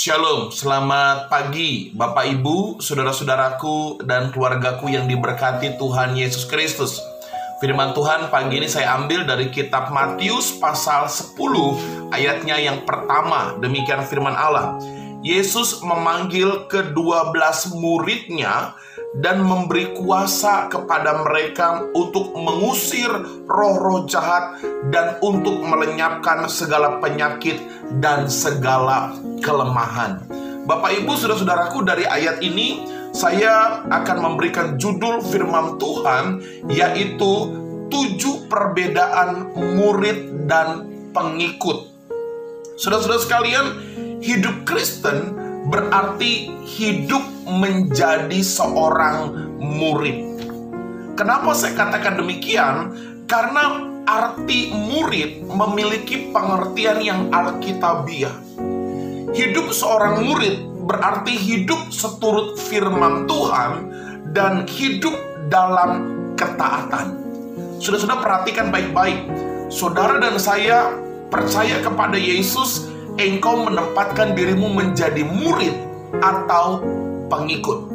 Shalom, selamat pagi Bapak Ibu, saudara-saudaraku dan keluargaku yang diberkati Tuhan Yesus Kristus. Firman Tuhan pagi ini saya ambil dari kitab Matius pasal 10 ayatnya yang pertama. Demikian firman Allah. Yesus memanggil ke-12 muridnya dan memberi kuasa kepada mereka untuk mengusir roh-roh jahat dan untuk melenyapkan segala penyakit dan segala kelemahan. Bapak Ibu saudara-saudaraku, dari ayat ini saya akan memberikan judul firman Tuhan, yaitu 7 perbedaan murid dan pengikut. Saudara-saudara sekalian, hidup Kristen berarti hidup menjadi seorang murid. Kenapa saya katakan demikian? Karena arti murid memiliki pengertian yang alkitabiah. Hidup seorang murid berarti hidup seturut firman Tuhan dan hidup dalam ketaatan. Saudara-saudara perhatikan baik-baik. Saudara dan saya percaya kepada Yesus, engkau menempatkan dirimu menjadi murid atau pengikut.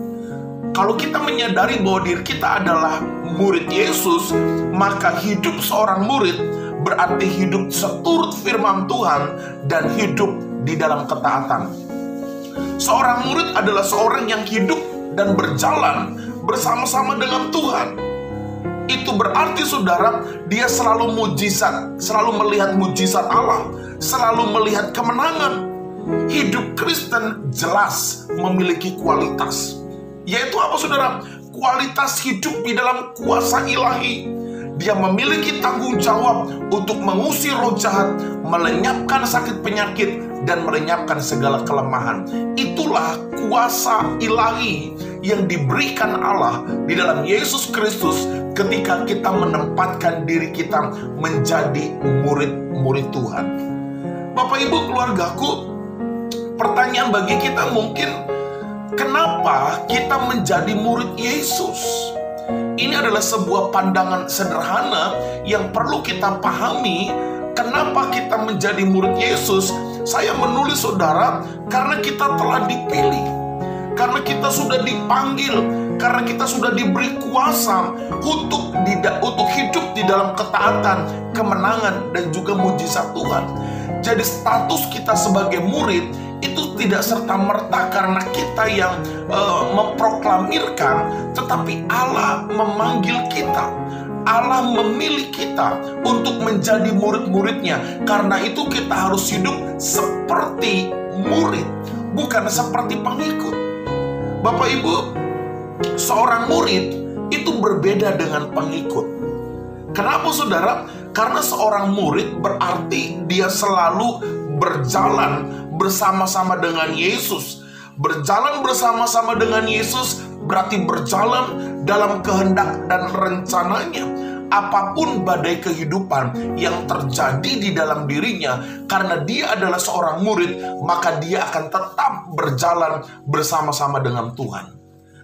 Kalau kita menyadari bahwa diri kita adalah murid Yesus, maka hidup seorang murid berarti hidup seturut firman Tuhan dan hidup di dalam ketaatan. Seorang murid adalah seorang yang hidup dan berjalan bersama-sama dengan Tuhan. Itu berarti saudara, dia selalu mujizat, selalu melihat mujizat Allah, selalu melihat kemenangan. Hidup Kristen jelas memiliki kualitas. Yaitu apa saudara? Kualitas hidup di dalam kuasa ilahi. Dia memiliki tanggung jawab untuk mengusir roh jahat, melenyapkan sakit penyakit, dan melenyapkan segala kelemahan. Itulah kuasa ilahi yang diberikan Allah di dalam Yesus Kristus ketika kita menempatkan diri kita menjadi murid-murid Tuhan. Bapak Ibu keluargaku, pertanyaan bagi kita mungkin, kenapa kita menjadi murid Yesus? Ini adalah sebuah pandangan sederhana yang perlu kita pahami. Kenapa kita menjadi murid Yesus? Saya menulis saudara, karena kita telah dipilih, karena kita sudah dipanggil, karena kita sudah diberi kuasa untuk hidup di dalam ketaatan, kemenangan, dan juga mujizat Tuhan. Jadi status kita sebagai murid itu tidak serta-merta karena kita yang memproklamirkan, tetapi Allah memanggil kita. Allah memilih kita untuk menjadi murid-muridnya. Karena itu kita harus hidup seperti murid, bukan seperti pengikut. Bapak Ibu, seorang murid itu berbeda dengan pengikut. Kenapa saudara? Karena seorang murid berarti dia selalu berjalan bersama-sama dengan Yesus. Berjalan bersama-sama dengan Yesus berarti berjalan dalam kehendak dan rencananya. Apapun badai kehidupan yang terjadi di dalam dirinya, karena dia adalah seorang murid, maka dia akan tetap berjalan bersama-sama dengan Tuhan.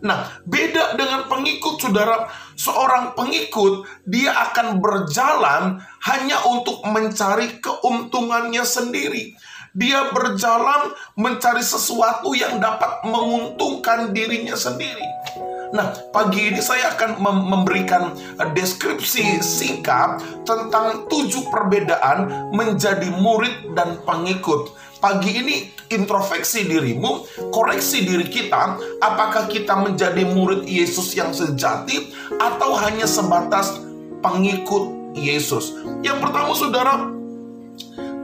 Nah, beda dengan pengikut saudara. Seorang pengikut, dia akan berjalan hanya untuk mencari keuntungannya sendiri. Dia berjalan mencari sesuatu yang dapat menguntungkan dirinya sendiri. Nah, pagi ini saya akan memberikan deskripsi singkat tentang 7 perbedaan menjadi murid dan pengikut. Pagi ini introspeksi dirimu, koreksi diri kita, apakah kita menjadi murid Yesus yang sejati atau hanya sebatas pengikut Yesus. Yang pertama saudara,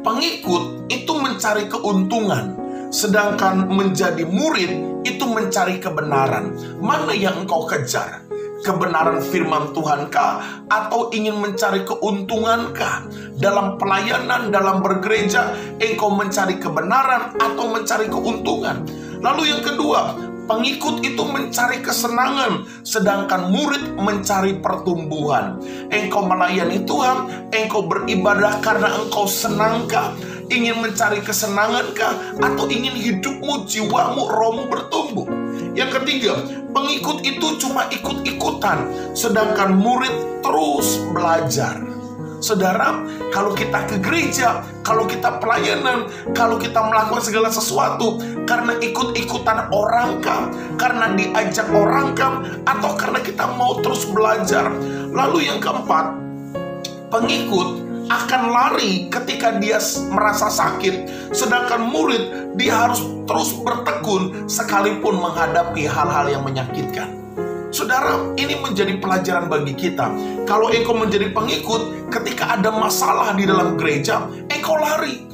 pengikut itu mencari keuntungan, sedangkan menjadi murid itu mencari kebenaran. Mana yang engkau kejar? Kebenaran firman Tuhankah atau ingin mencari keuntungankah? Dalam pelayanan, dalam bergereja, engkau mencari kebenaran atau mencari keuntungan? Lalu yang kedua, pengikut itu mencari kesenangan, sedangkan murid mencari pertumbuhan. Engkau melayani Tuhan, engkau beribadah karena engkau senangkah? Ingin mencari kesenangankah? Atau ingin hidupmu, jiwamu, rohmu bertumbuh? Yang ketiga, pengikut itu cuma ikut-ikutan, sedangkan murid terus belajar. Saudara, kalau kita ke gereja, kalau kita pelayanan, kalau kita melakukan segala sesuatu karena ikut-ikutan orang kah, karena diajak orang kah, atau karena kita mau terus belajar. Lalu yang keempat, pengikut akan lari ketika dia merasa sakit, sedangkan murid dia harus terus bertekun sekalipun menghadapi hal-hal yang menyakitkan. Saudara, ini menjadi pelajaran bagi kita. Kalau engkau menjadi pengikut, ketika ada masalah di dalam gereja, engkau lari.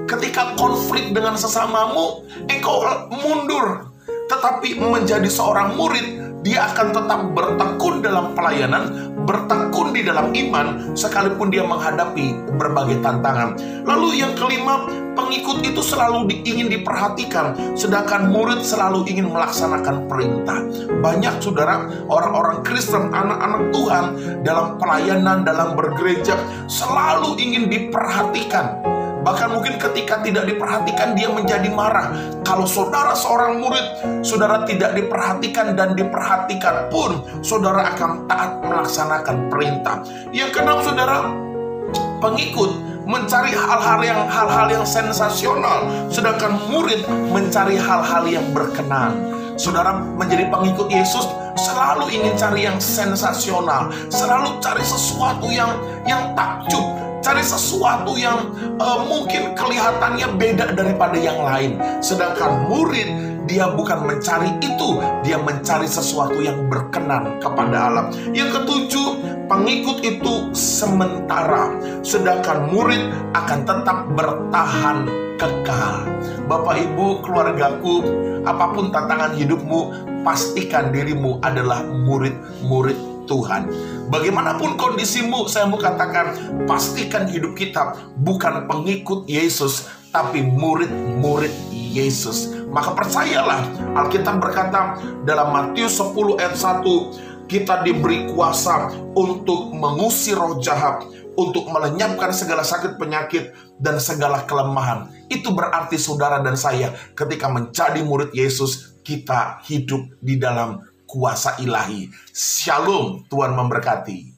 Ketika konflik dengan sesamamu, engkau mundur. Tetapi menjadi seorang murid, dia akan tetap bertekun dalam pelayanan, bertekun di dalam iman, sekalipun dia menghadapi berbagai tantangan. Lalu yang kelima, pengikut itu selalu ingin diperhatikan, sedangkan murid selalu ingin melaksanakan perintah. Banyak saudara, orang-orang Kristen, anak-anak Tuhan, dalam pelayanan, dalam bergereja, selalu ingin diperhatikan. Bahkan mungkin ketika tidak diperhatikan, dia menjadi marah. Kalau saudara seorang murid, saudara tidak diperhatikan dan diperhatikan pun, saudara akan taat melaksanakan perintah. Yang keenam, saudara, pengikut mencari hal-hal yang sensasional, sedangkan murid mencari hal-hal yang berkenan. Saudara, menjadi pengikut Yesus selalu ingin cari yang sensasional, selalu cari sesuatu yang takjub, cari sesuatu yang mungkin kelihatannya beda daripada yang lain. Sedangkan murid, dia bukan mencari itu, dia mencari sesuatu yang berkenan kepada Allah. Yang ketujuh, pengikut itu sementara, sedangkan murid akan tetap bertahan kekal. Bapak Ibu, keluargaku, apapun tantangan hidupmu, pastikan dirimu adalah murid-murid Tuhan. Bagaimanapun kondisimu, saya mau katakan, pastikan hidup kita bukan pengikut Yesus, tapi murid-murid Yesus. Maka percayalah, Alkitab berkata dalam Matius 10 ayat 1, kita diberi kuasa untuk mengusir roh jahat, untuk melenyapkan segala sakit penyakit dan segala kelemahan. Itu berarti saudara dan saya, ketika menjadi murid Yesus, kita hidup di dalam kuasa ilahi. Shalom, Tuhan memberkati.